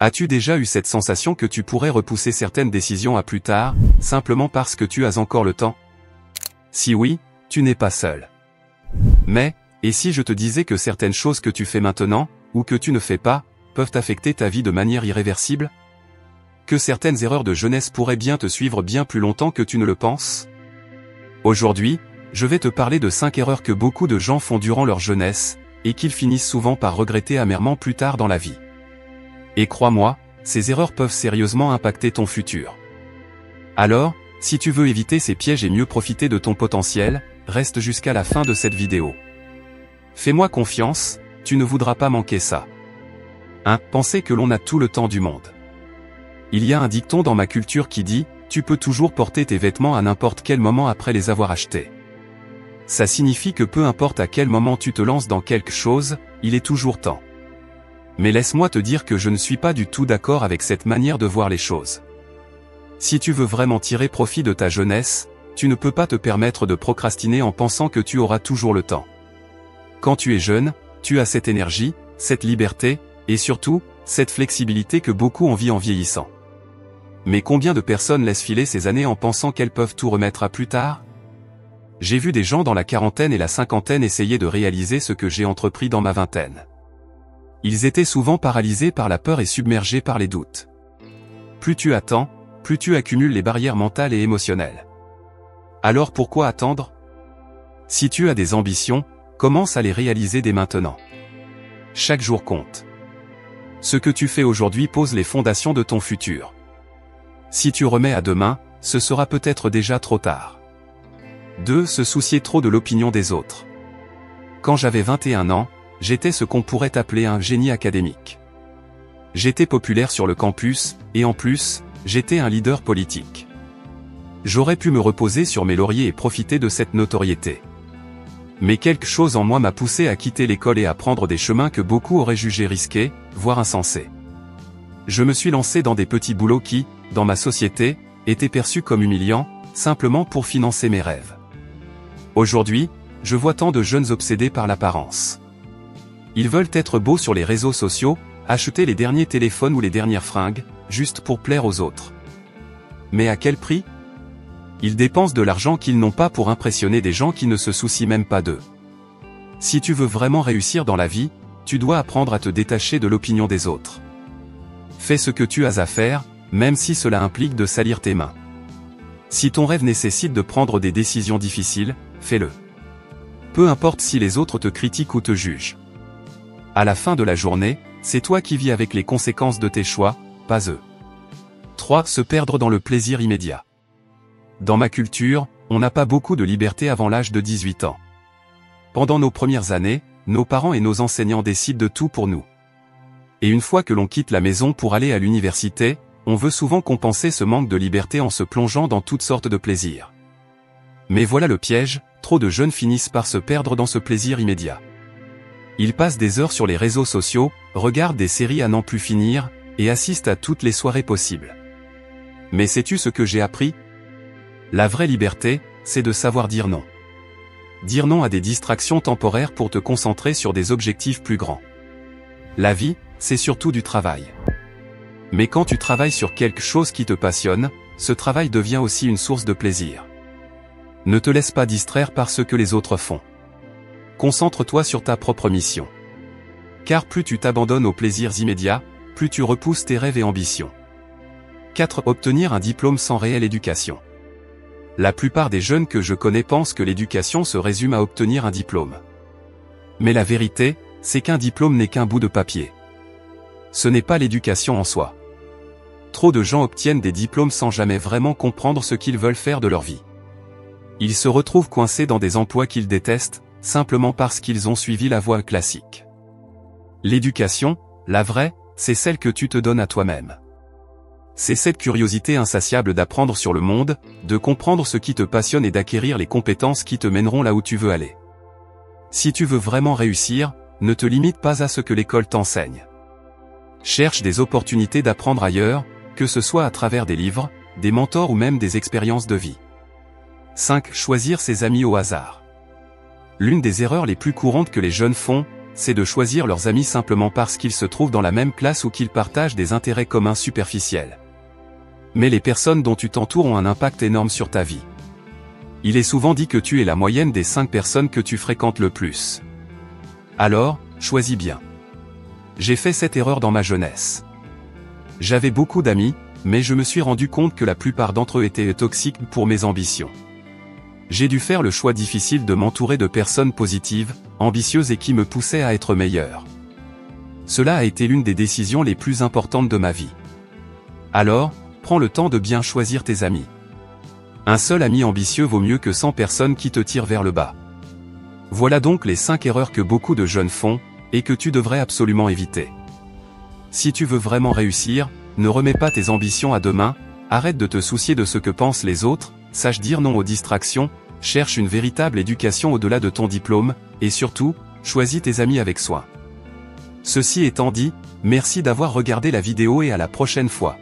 As-tu déjà eu cette sensation que tu pourrais repousser certaines décisions à plus tard, simplement parce que tu as encore le temps? Si oui, tu n'es pas seul. Mais, et si je te disais que certaines choses que tu fais maintenant, ou que tu ne fais pas, peuvent affecter ta vie de manière irréversible? Que certaines erreurs de jeunesse pourraient bien te suivre bien plus longtemps que tu ne le penses? Aujourd'hui, je vais te parler de 5 erreurs que beaucoup de gens font durant leur jeunesse, et qu'ils finissent souvent par regretter amèrement plus tard dans la vie. Et crois-moi, ces erreurs peuvent sérieusement impacter ton futur. Alors, si tu veux éviter ces pièges et mieux profiter de ton potentiel, reste jusqu'à la fin de cette vidéo. Fais-moi confiance, tu ne voudras pas manquer ça. 1. Penser que l'on a tout le temps du monde. Il y a un dicton dans ma culture qui dit « Tu peux toujours porter tes vêtements à n'importe quel moment après les avoir achetés ». Ça signifie que peu importe à quel moment tu te lances dans quelque chose, il est toujours temps. Mais laisse-moi te dire que je ne suis pas du tout d'accord avec cette manière de voir les choses. Si tu veux vraiment tirer profit de ta jeunesse, tu ne peux pas te permettre de procrastiner en pensant que tu auras toujours le temps. Quand tu es jeune, tu as cette énergie, cette liberté, et surtout, cette flexibilité que beaucoup envient en vieillissant. Mais combien de personnes laissent filer ces années en pensant qu'elles peuvent tout remettre à plus tard? J'ai vu des gens dans la quarantaine et la cinquantaine essayer de réaliser ce que j'ai entrepris dans ma vingtaine. Ils étaient souvent paralysés par la peur et submergés par les doutes. Plus tu attends, plus tu accumules les barrières mentales et émotionnelles. Alors pourquoi attendre? Si tu as des ambitions, commence à les réaliser dès maintenant. Chaque jour compte. Ce que tu fais aujourd'hui pose les fondations de ton futur. Si tu remets à demain, ce sera peut-être déjà trop tard. 2. Se soucier trop de l'opinion des autres. Quand j'avais 21 ans, j'étais ce qu'on pourrait appeler un génie académique. J'étais populaire sur le campus, et en plus, j'étais un leader politique. J'aurais pu me reposer sur mes lauriers et profiter de cette notoriété. Mais quelque chose en moi m'a poussé à quitter l'école et à prendre des chemins que beaucoup auraient jugés risqués, voire insensés. Je me suis lancé dans des petits boulots qui, dans ma société, étaient perçus comme humiliants, simplement pour financer mes rêves. Aujourd'hui, je vois tant de jeunes obsédés par l'apparence. Ils veulent être beaux sur les réseaux sociaux, acheter les derniers téléphones ou les dernières fringues, juste pour plaire aux autres. Mais à quel prix? Ils dépensent de l'argent qu'ils n'ont pas pour impressionner des gens qui ne se soucient même pas d'eux. Si tu veux vraiment réussir dans la vie, tu dois apprendre à te détacher de l'opinion des autres. Fais ce que tu as à faire, même si cela implique de salir tes mains. Si ton rêve nécessite de prendre des décisions difficiles, fais-le. Peu importe si les autres te critiquent ou te jugent. À la fin de la journée, c'est toi qui vis avec les conséquences de tes choix, pas eux. 3. Se perdre dans le plaisir immédiat. Dans ma culture, on n'a pas beaucoup de liberté avant l'âge de 18 ans. Pendant nos premières années, nos parents et nos enseignants décident de tout pour nous. Et une fois que l'on quitte la maison pour aller à l'université, on veut souvent compenser ce manque de liberté en se plongeant dans toutes sortes de plaisirs. Mais voilà le piège, trop de jeunes finissent par se perdre dans ce plaisir immédiat. Ils passent des heures sur les réseaux sociaux, regardent des séries à n'en plus finir, et assistent à toutes les soirées possibles. Mais sais-tu ce que j'ai appris? La vraie liberté, c'est de savoir dire non. Dire non à des distractions temporaires pour te concentrer sur des objectifs plus grands. La vie, c'est surtout du travail. Mais quand tu travailles sur quelque chose qui te passionne, ce travail devient aussi une source de plaisir. Ne te laisse pas distraire par ce que les autres font. Concentre-toi sur ta propre mission. Car plus tu t'abandonnes aux plaisirs immédiats, plus tu repousses tes rêves et ambitions. 4. Obtenir un diplôme sans réelle éducation. La plupart des jeunes que je connais pensent que l'éducation se résume à obtenir un diplôme. Mais la vérité, c'est qu'un diplôme n'est qu'un bout de papier. Ce n'est pas l'éducation en soi. Trop de gens obtiennent des diplômes sans jamais vraiment comprendre ce qu'ils veulent faire de leur vie. Ils se retrouvent coincés dans des emplois qu'ils détestent, simplement parce qu'ils ont suivi la voie classique. L'éducation, la vraie, c'est celle que tu te donnes à toi-même. C'est cette curiosité insatiable d'apprendre sur le monde, de comprendre ce qui te passionne et d'acquérir les compétences qui te mèneront là où tu veux aller. Si tu veux vraiment réussir, ne te limite pas à ce que l'école t'enseigne. Cherche des opportunités d'apprendre ailleurs, que ce soit à travers des livres, des mentors ou même des expériences de vie. 5. Choisir ses amis au hasard. L'une des erreurs les plus courantes que les jeunes font, c'est de choisir leurs amis simplement parce qu'ils se trouvent dans la même classe ou qu'ils partagent des intérêts communs superficiels. Mais les personnes dont tu t'entoures ont un impact énorme sur ta vie. Il est souvent dit que tu es la moyenne des 5 personnes que tu fréquentes le plus. Alors, choisis bien. J'ai fait cette erreur dans ma jeunesse. J'avais beaucoup d'amis, mais je me suis rendu compte que la plupart d'entre eux étaient toxiques pour mes ambitions. J'ai dû faire le choix difficile de m'entourer de personnes positives, ambitieuses et qui me poussaient à être meilleur. Cela a été l'une des décisions les plus importantes de ma vie. Alors, prends le temps de bien choisir tes amis. Un seul ami ambitieux vaut mieux que 100 personnes qui te tirent vers le bas. Voilà donc les 5 erreurs que beaucoup de jeunes font, et que tu devrais absolument éviter. Si tu veux vraiment réussir, ne remets pas tes ambitions à demain, arrête de te soucier de ce que pensent les autres, sache dire non aux distractions, cherche une véritable éducation au-delà de ton diplôme, et surtout, choisis tes amis avec soin. Ceci étant dit, merci d'avoir regardé la vidéo et à la prochaine fois.